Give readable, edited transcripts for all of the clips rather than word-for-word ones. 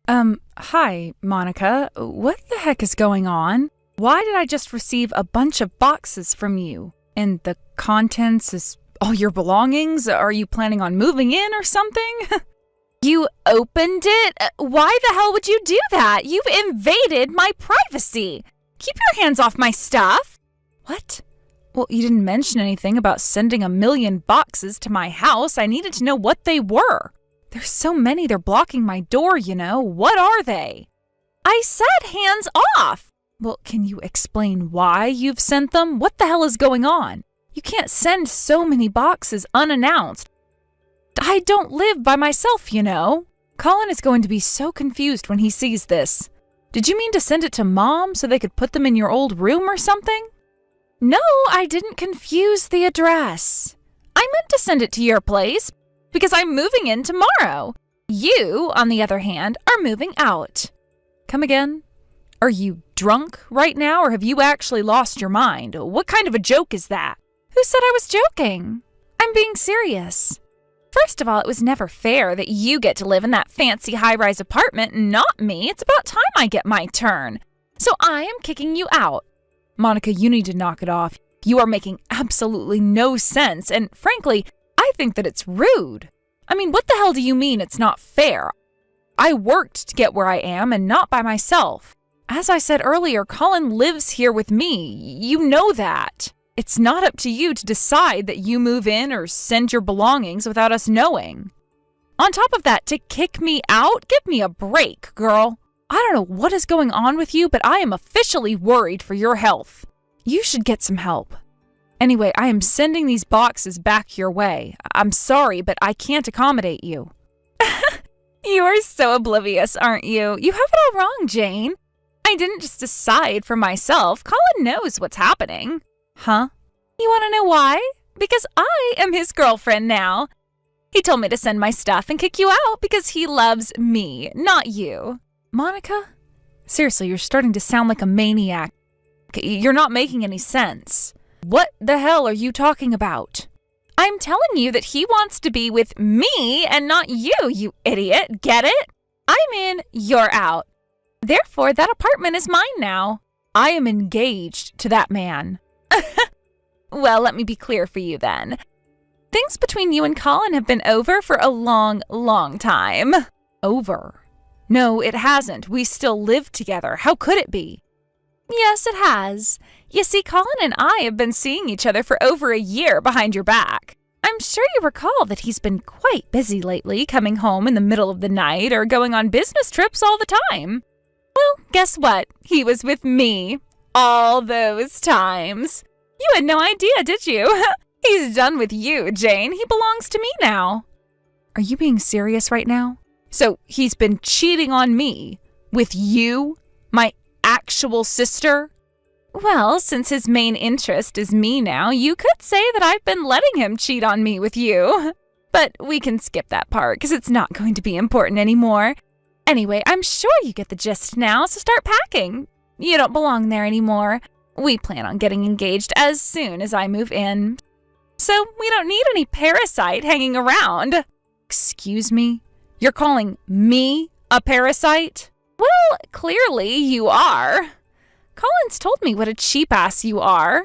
Hi, Monica. What the heck is going on? Why did I just receive a bunch of boxes from you? And the contents is all your belongings? Are you planning on moving in or something? You opened it? Why the hell would you do that? You've invaded my privacy. Keep your hands off my stuff. What? Well, you didn't mention anything about sending a million boxes to my house. I needed to know what they were. There's so many, they're blocking my door, you know. What are they? I said hands off. Well, can you explain why you've sent them? What the hell is going on? You can't send so many boxes unannounced. I don't live by myself, you know. Colin is going to be so confused when he sees this. Did you mean to send it to Mom so they could put them in your old room or something? No, I didn't confuse the address. I meant to send it to your place because I'm moving in tomorrow. You, on the other hand, are moving out. Come again? Are you drunk right now, or have you actually lost your mind? What kind of a joke is that? Who said I was joking? I'm being serious. First of all, it was never fair that you get to live in that fancy high-rise apartment and not me. It's about time I get my turn. So I am kicking you out. Monica, you need to knock it off. You are making absolutely no sense, and frankly, I think that it's rude. I mean, what the hell do you mean it's not fair? I worked to get where I am and not by myself. As I said earlier, Colin lives here with me. You know that. It's not up to you to decide that you move in or send your belongings without us knowing. On top of that, to kick me out? Give me a break, girl. I don't know what is going on with you, but I am officially worried for your health. You should get some help. Anyway, I am sending these boxes back your way. I'm sorry, but I can't accommodate you. You are so oblivious, aren't you? You have it all wrong, Jane. I didn't just decide for myself. Colin knows what's happening. Huh? You want to know why? Because I am his girlfriend now. He told me to send my stuff and kick you out because he loves me, not you. Monica? Seriously, you're starting to sound like a maniac. You're not making any sense. What the hell are you talking about? I'm telling you that he wants to be with me and not you, you idiot. Get it? I'm in, you're out. Therefore, that apartment is mine now. I am engaged to that man. Well, let me be clear for you then. Things between you and Colin have been over for a long, long time. Over? No, it hasn't. We still live together. How could it be? Yes, it has. You see, Colin and I have been seeing each other for over a year behind your back. I'm sure you recall that he's been quite busy lately, coming home in the middle of the night or going on business trips all the time. Well, guess what? He was with me all those times. You had no idea, did you? He's done with you, Jane. He belongs to me now. Are you being serious right now? So he's been cheating on me with you, my actual sister? Well, since his main interest is me now, you could say that I've been letting him cheat on me with you. But we can skip that part because it's not going to be important anymore. Anyway, I'm sure you get the gist now, so start packing. You don't belong there anymore. We plan on getting engaged as soon as I move in. So we don't need any parasite hanging around. Excuse me? You're calling me a parasite? Well, clearly you are. Colin's told me what a cheap ass you are.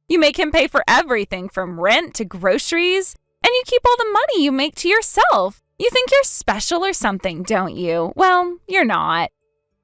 You make him pay for everything from rent to groceries, and you keep all the money you make to yourself. You think you're special or something, don't you? Well, you're not.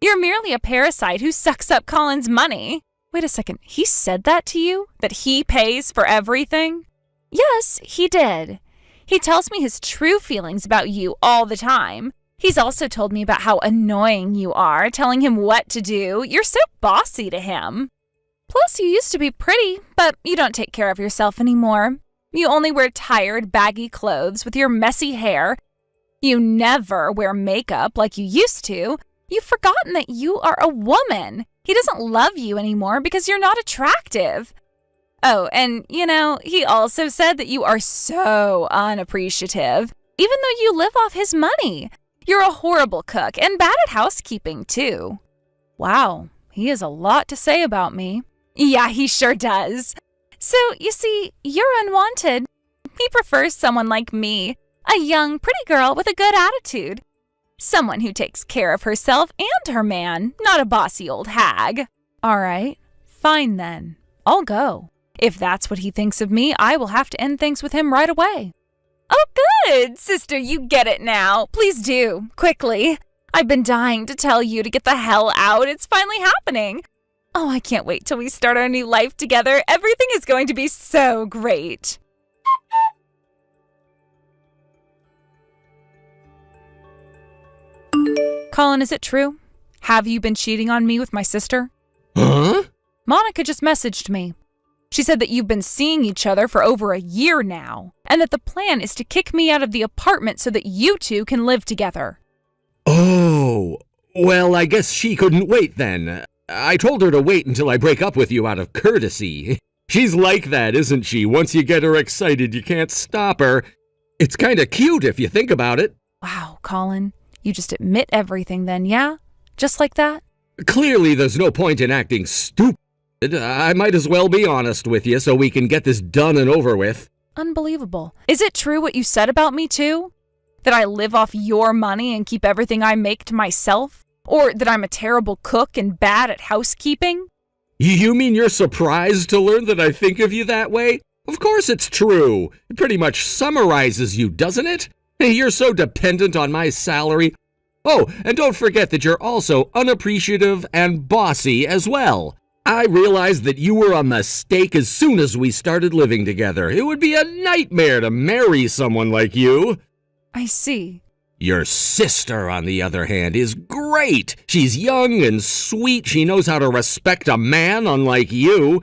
You're merely a parasite who sucks up Colin's money. Wait a second, he said that to you? That he pays for everything? Yes, he did. He tells me his true feelings about you all the time. He's also told me about how annoying you are, telling him what to do. You're so bossy to him. Plus, you used to be pretty, but you don't take care of yourself anymore. You only wear tired, baggy clothes with your messy hair. You never wear makeup like you used to. You've forgotten that you are a woman. He doesn't love you anymore because you're not attractive. Oh, and, he also said that you are so unappreciative, even though you live off his money. You're a horrible cook and bad at housekeeping, too. Wow, he has a lot to say about me. Yeah, he sure does. So, you see, you're unwanted. He prefers someone like me, a young, pretty girl with a good attitude. Someone who takes care of herself and her man, not a bossy old hag. All right, fine then. I'll go. If that's what he thinks of me, I will have to end things with him right away. Oh, good! Sister, you get it now. Please do, quickly. I've been dying to tell you to get the hell out. It's finally happening. Oh, I can't wait till we start our new life together. Everything is going to be so great. Colin, is it true? Have you been cheating on me with my sister? Huh? Monica just messaged me. She said that you've been seeing each other for over a year now, and that the plan is to kick me out of the apartment so that you two can live together. Oh, well, I guess she couldn't wait then. I told her to wait until I break up with you out of courtesy. She's like that, isn't she? Once you get her excited, you can't stop her. It's kind of cute if you think about it. Wow, Colin, you just admit everything then, yeah? Just like that? Clearly, there's no point in acting stupid. I might as well be honest with you so we can get this done and over with. Unbelievable. Is it true what you said about me too? That I live off your money and keep everything I make to myself? Or that I'm a terrible cook and bad at housekeeping? You mean you're surprised to learn that I think of you that way? Of course it's true. It pretty much summarizes you, doesn't it? You're so dependent on my salary. Oh, and don't forget that you're also unappreciative and bossy as well. I realized that you were a mistake as soon as we started living together. It would be a nightmare to marry someone like you. I see. Your sister, on the other hand, is great. She's young and sweet. She knows how to respect a man, unlike you.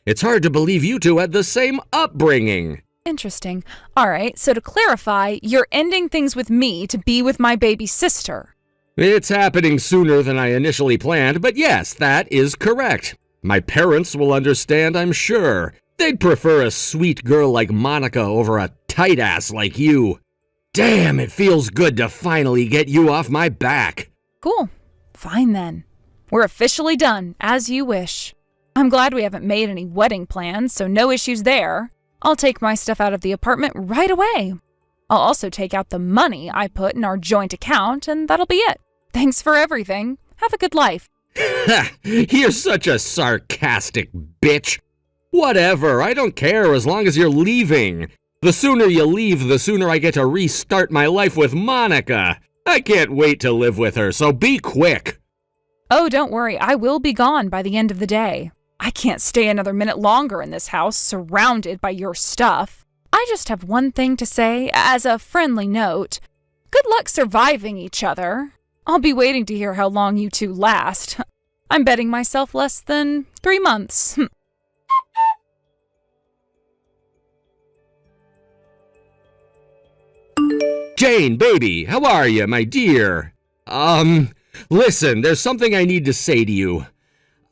It's hard to believe you two had the same upbringing. Interesting. All right, so to clarify, you're ending things with me to be with my baby sister. It's happening sooner than I initially planned, but yes, that is correct. My parents will understand, I'm sure. They'd prefer a sweet girl like Monica over a tight ass like you. Damn, it feels good to finally get you off my back. Cool. Fine then. We're officially done, as you wish. I'm glad we haven't made any wedding plans, so no issues there. I'll take my stuff out of the apartment right away. I'll also take out the money I put in our joint account, and that'll be it. Thanks for everything. Have a good life. You're such a sarcastic bitch. Whatever, I don't care as long as you're leaving. The sooner you leave, the sooner I get to restart my life with Monica. I can't wait to live with her, so be quick. Oh, don't worry. I will be gone by the end of the day. I can't stay another minute longer in this house, surrounded by your stuff. I just have one thing to say, as a friendly note. Good luck surviving each other. I'll be waiting to hear how long you two last. I'm betting myself less than 3 months. Jane, baby, how are you, my dear? Listen, there's something I need to say to you.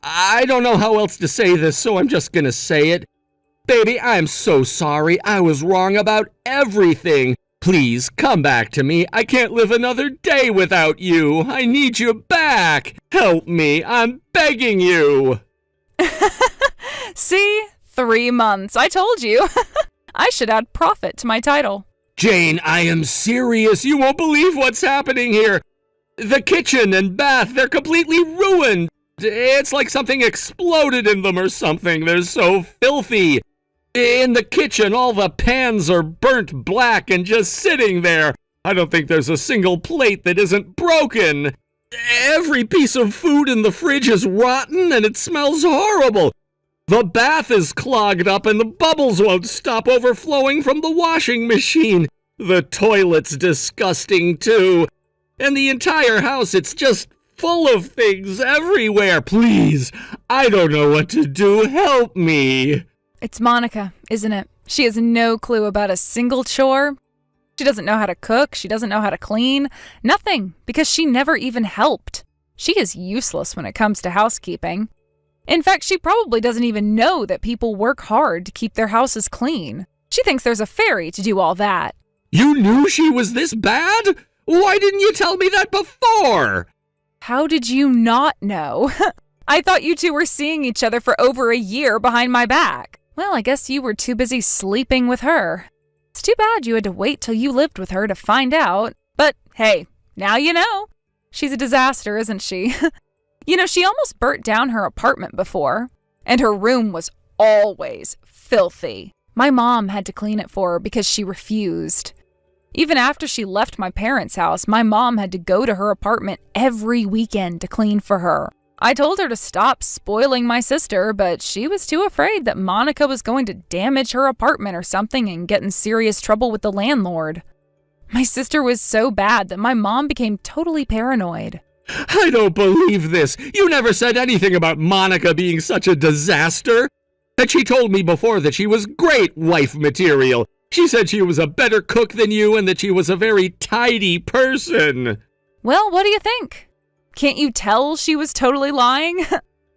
I don't know how else to say this, so I'm just gonna say it. Baby, I'm so sorry. I was wrong about everything. Please, come back to me. I can't live another day without you. I need you back. Help me. I'm begging you. See? 3 months. I told you. I should add profit to my title. Jane, I am serious. You won't believe what's happening here. The kitchen and bath, they're completely ruined. It's like something exploded in them or something. They're so filthy. In the kitchen, all the pans are burnt black and just sitting there. I don't think there's a single plate that isn't broken. Every piece of food in the fridge is rotten and it smells horrible. The bath is clogged up and the bubbles won't stop overflowing from the washing machine. The toilet's disgusting too. And the entire house, it's just full of things everywhere. Please, I don't know what to do. Help me. It's Monica, isn't it? She has no clue about a single chore. She doesn't know how to cook. She doesn't know how to clean. Nothing, because she never even helped. She is useless when it comes to housekeeping. In fact, she probably doesn't even know that people work hard to keep their houses clean. She thinks there's a fairy to do all that. You knew she was this bad? Why didn't you tell me that before? How did you not know? I thought you two were seeing each other for over a year behind my back. Well, I guess you were too busy sleeping with her. It's too bad you had to wait till you lived with her to find out. But hey, Now you know. She's a disaster, isn't she? She almost burnt down her apartment before. And her room was always filthy. My mom had to clean it for her because she refused. Even after she left my parents' house, my mom had to go to her apartment every weekend to clean for her. I told her to stop spoiling my sister, but she was too afraid that Monica was going to damage her apartment or something and get in serious trouble with the landlord. My sister was so bad that my mom became totally paranoid. I don't believe this. You never said anything about Monica being such a disaster. And she told me before that she was great wife material. She said she was a better cook than you and that she was a very tidy person. Well, what do you think? Can't you tell she was totally lying?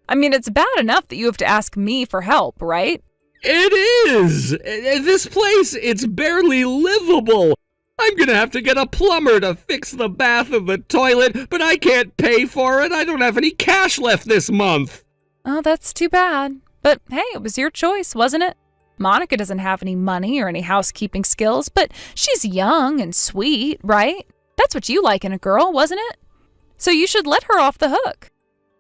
I mean, it's bad enough that you have to ask me for help, right? It is. This place, it's barely livable. I'm gonna have to get a plumber to fix the bath and the toilet, but I can't pay for it. I don't have any cash left this month. Oh, that's too bad. But hey, it was your choice, wasn't it? Monica doesn't have any money or any housekeeping skills, but she's young and sweet, right? That's what you like in a girl, wasn't it? So you should let her off the hook.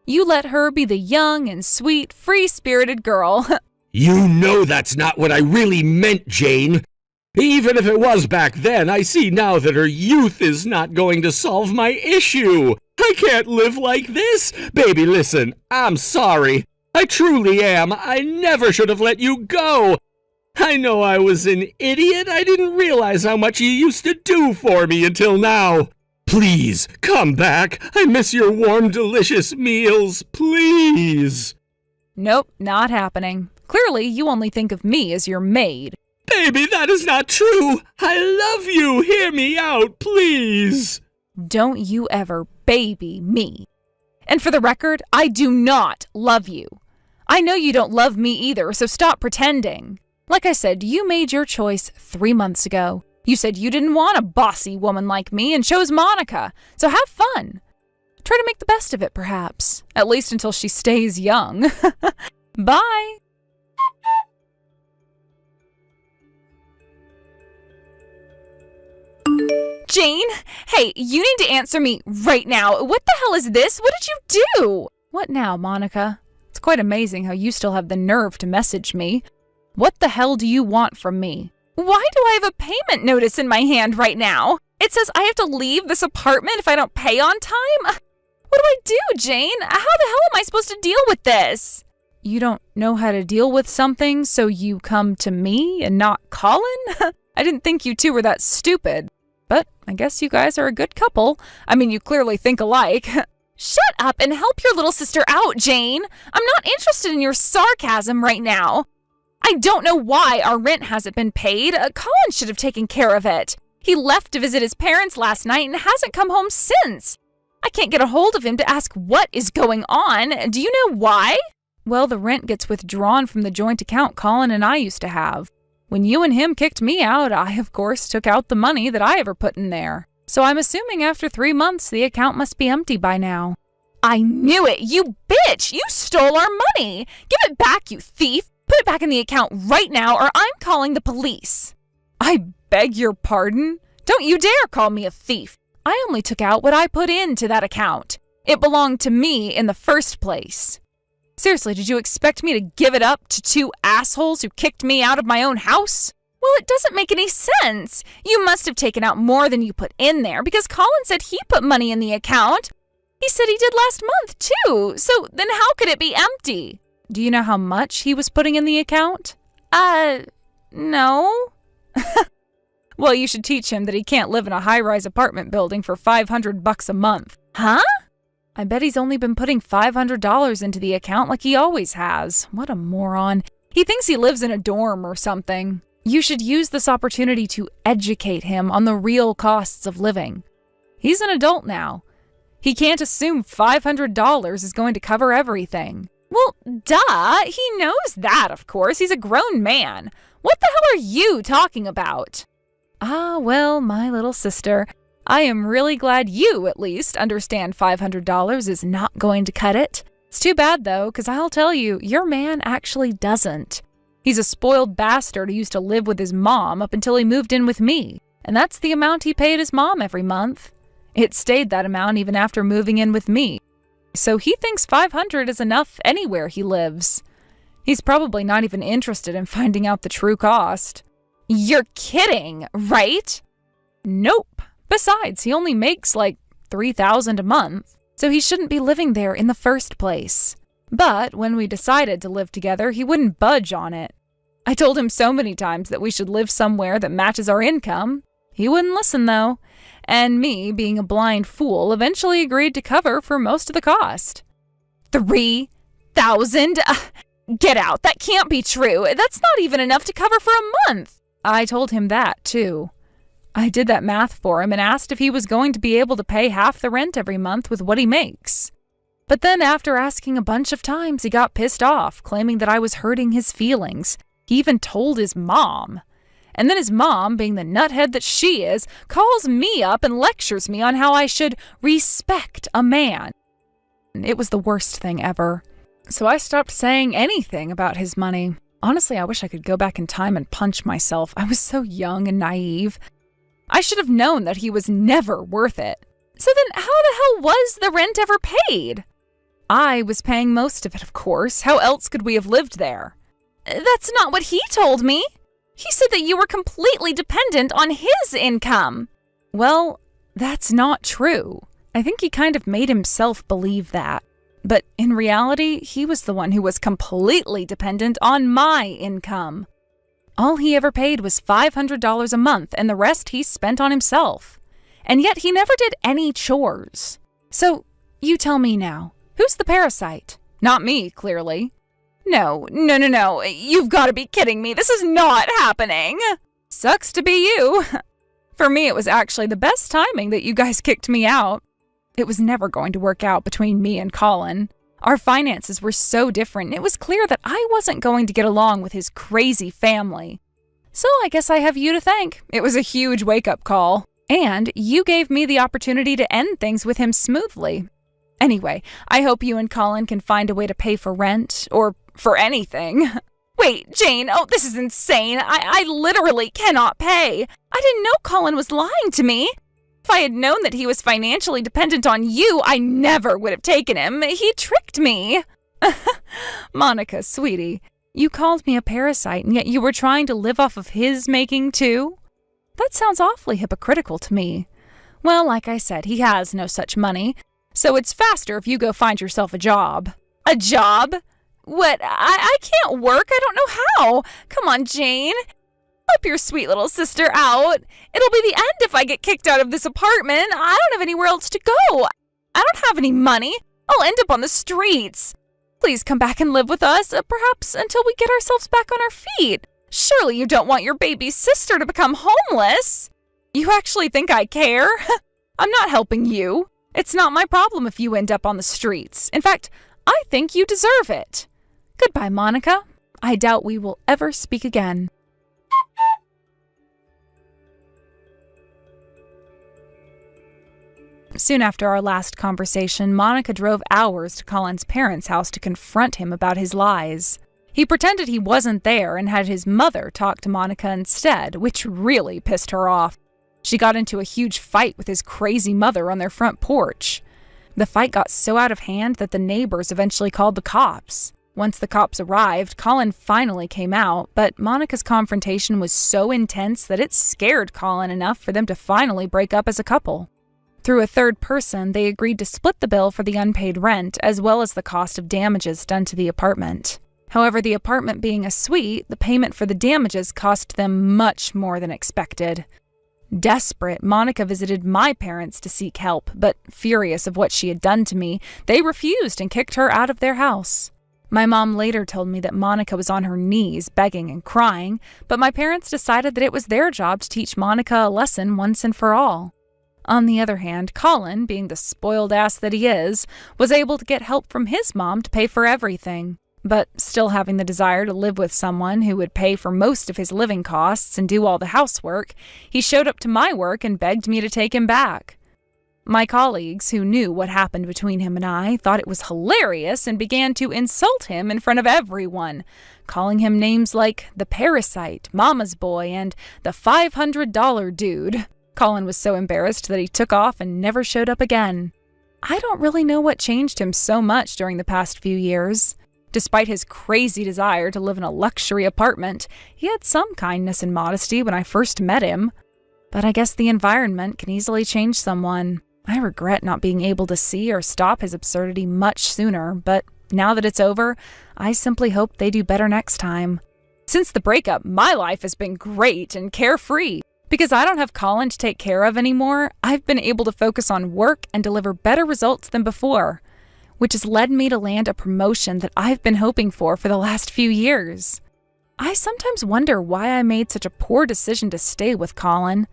You let her be the young and sweet, free-spirited girl. You know that's not what I really meant, Jane. Even if it was back then, I see now that her youth is not going to solve my issue. I can't live like this. Baby, listen, I'm sorry. I truly am. I never should have let you go. I know I was an idiot. I didn't realize how much you used to do for me until now. Please, come back. I miss your warm, delicious meals. Please. Nope, not happening. Clearly, you only think of me as your maid. Baby, that is not true. I love you. Hear me out, please. Don't you ever baby me. And for the record, I do not love you. I know you don't love me either, so stop pretending. Like I said, you made your choice 3 months ago. You said you didn't want a bossy woman like me and chose Monica, so have fun. Try to make the best of it, perhaps. At least until she stays young. Bye. Jane, hey, you need to answer me right now. What the hell is this? What did you do? What now, Monica? It's quite amazing how you still have the nerve to message me. What the hell do you want from me? Why do I have a payment notice in my hand right now? It says I have to leave this apartment if I don't pay on time? What do I do, Jane? How the hell am I supposed to deal with this? You don't know how to deal with something, so you come to me and not Colin? I didn't think you two were that stupid. But I guess you guys are a good couple. I mean, you clearly think alike. Shut up and help your little sister out, Jane. I'm not interested in your sarcasm right now. I don't know why our rent hasn't been paid. Colin should have taken care of it. He left to visit his parents last night and hasn't come home since. I can't get a hold of him to ask what is going on. Do you know why? Well, the rent gets withdrawn from the joint account Colin and I used to have. When you and him kicked me out, I, of course, took out the money that I ever put in there. So I'm assuming after 3 months, the account must be empty by now. I knew it! You bitch! You stole our money! Give it back, you thief! Put it back in the account right now, or I'm calling the police. I beg your pardon? Don't you dare call me a thief! I only took out what I put into that account. It belonged to me in the first place. Seriously, did you expect me to give it up to 2 assholes who kicked me out of my own house? Well, it doesn't make any sense. You must have taken out more than you put in there because Colin said he put money in the account. He said he did last month, too. So then how could it be empty? Do you know how much he was putting in the account? No. Well, you should teach him that he can't live in a high-rise apartment building for $500 a month. Huh? I bet he's only been putting $500 into the account like he always has. What a moron. He thinks he lives in a dorm or something. You should use this opportunity to educate him on the real costs of living. He's an adult now. He can't assume $500 is going to cover everything. Well, duh. He knows that, of course. He's a grown man. What the hell are you talking about? Ah, well, my little sister, I am really glad you, at least, understand $500 is not going to cut it. It's too bad, though, because I'll tell you, your man actually doesn't. He's a spoiled bastard who used to live with his mom up until he moved in with me, and that's the amount he paid his mom every month. It stayed that amount even after moving in with me. So he thinks $500 is enough anywhere he lives. He's probably not even interested in finding out the true cost. You're kidding, right? Nope. Besides, he only makes like $3,000 a month, so he shouldn't be living there in the first place. But when we decided to live together, he wouldn't budge on it. I told him so many times that we should live somewhere that matches our income. He wouldn't listen, though. And me, being a blind fool, eventually agreed to cover for most of the cost. $3,000? Get out. That can't be true. That's not even enough to cover for a month. I told him that, too. I did that math for him and asked if he was going to be able to pay half the rent every month with what he makes. But then after asking a bunch of times, he got pissed off, claiming that I was hurting his feelings. He even told his mom. And then his mom, being the nuthead that she is, calls me up and lectures me on how I should respect a man. It was the worst thing ever. So I stopped saying anything about his money. Honestly, I wish I could go back in time and punch myself. I was so young and naive. I should have known that he was never worth it. So then how the hell was the rent ever paid? I was paying most of it, of course. How else could we have lived there? That's not what he told me. He said that you were completely dependent on his income. Well, that's not true. I think he kind of made himself believe that. But in reality, he was the one who was completely dependent on my income. All he ever paid was $500 a month, and the rest he spent on himself. And yet he never did any chores. So, you tell me now, who's the parasite? Not me, clearly. No. You've got to be kidding me. This is not happening. Sucks to be you. For me, it was actually the best timing that you guys kicked me out. It was never going to work out between me and Colin. Our finances were so different, and it was clear that I wasn't going to get along with his crazy family. So I guess I have you to thank. It was a huge wake-up call. And you gave me the opportunity to end things with him smoothly. Anyway, I hope you and Colin can find a way to pay for rent, or for anything. Wait, Jane, this is insane. I literally cannot pay. I didn't know Colin was lying to me. If I had known that he was financially dependent on you, I never would have taken him. He tricked me. Monica, sweetie, you called me a parasite, and yet you were trying to live off of his making too? That sounds awfully hypocritical to me. Well, like I said, he has no such money, so it's faster if you go find yourself a job. A job? What? I can't work. I don't know how. Come on, Jane. Help your sweet little sister out. It'll be the end if I get kicked out of this apartment. I don't have anywhere else to go. I don't have any money. I'll end up on the streets. Please come back and live with us, perhaps until we get ourselves back on our feet. Surely you don't want your baby sister to become homeless. You actually think I care? I'm not helping you. It's not my problem if you end up on the streets. In fact, I think you deserve it. Goodbye, Monica. I doubt we will ever speak again. Soon after our last conversation, Monica drove hours to Colin's parents' house to confront him about his lies. He pretended he wasn't there and had his mother talk to Monica instead, which really pissed her off. She got into a huge fight with his crazy mother on their front porch. The fight got so out of hand that the neighbors eventually called the cops. Once the cops arrived, Colin finally came out, but Monica's confrontation was so intense that it scared Colin enough for them to finally break up as a couple. Through a third person, they agreed to split the bill for the unpaid rent as well as the cost of damages done to the apartment. However, the apartment being a suite, the payment for the damages cost them much more than expected. Desperate, Monica visited my parents to seek help, but furious of what she had done to me, they refused and kicked her out of their house. My mom later told me that Monica was on her knees begging and crying, but my parents decided that it was their job to teach Monica a lesson once and for all. On the other hand, Colin, being the spoiled ass that he is, was able to get help from his mom to pay for everything. But still having the desire to live with someone who would pay for most of his living costs and do all the housework, he showed up to my work and begged me to take him back. My colleagues, who knew what happened between him and I, thought it was hilarious and began to insult him in front of everyone, calling him names like the parasite, mama's boy, and the $500 dude. Colin was so embarrassed that he took off and never showed up again. I don't really know what changed him so much during the past few years. Despite his crazy desire to live in a luxury apartment, he had some kindness and modesty when I first met him. But I guess the environment can easily change someone. I regret not being able to see or stop his absurdity much sooner, but now that it's over, I simply hope they do better next time. Since the breakup, my life has been great and carefree. Because I don't have Colin to take care of anymore, I've been able to focus on work and deliver better results than before, which has led me to land a promotion that I've been hoping for the last few years. I sometimes wonder why I made such a poor decision to stay with Colin.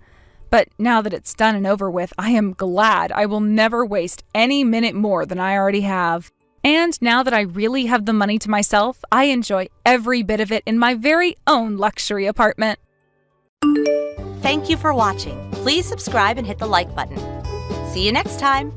But now that it's done and over with, I am glad I will never waste any minute more than I already have. And now that I really have the money to myself, I enjoy every bit of it in my very own luxury apartment. Thank you for watching. Please subscribe and hit the like button. See you next time.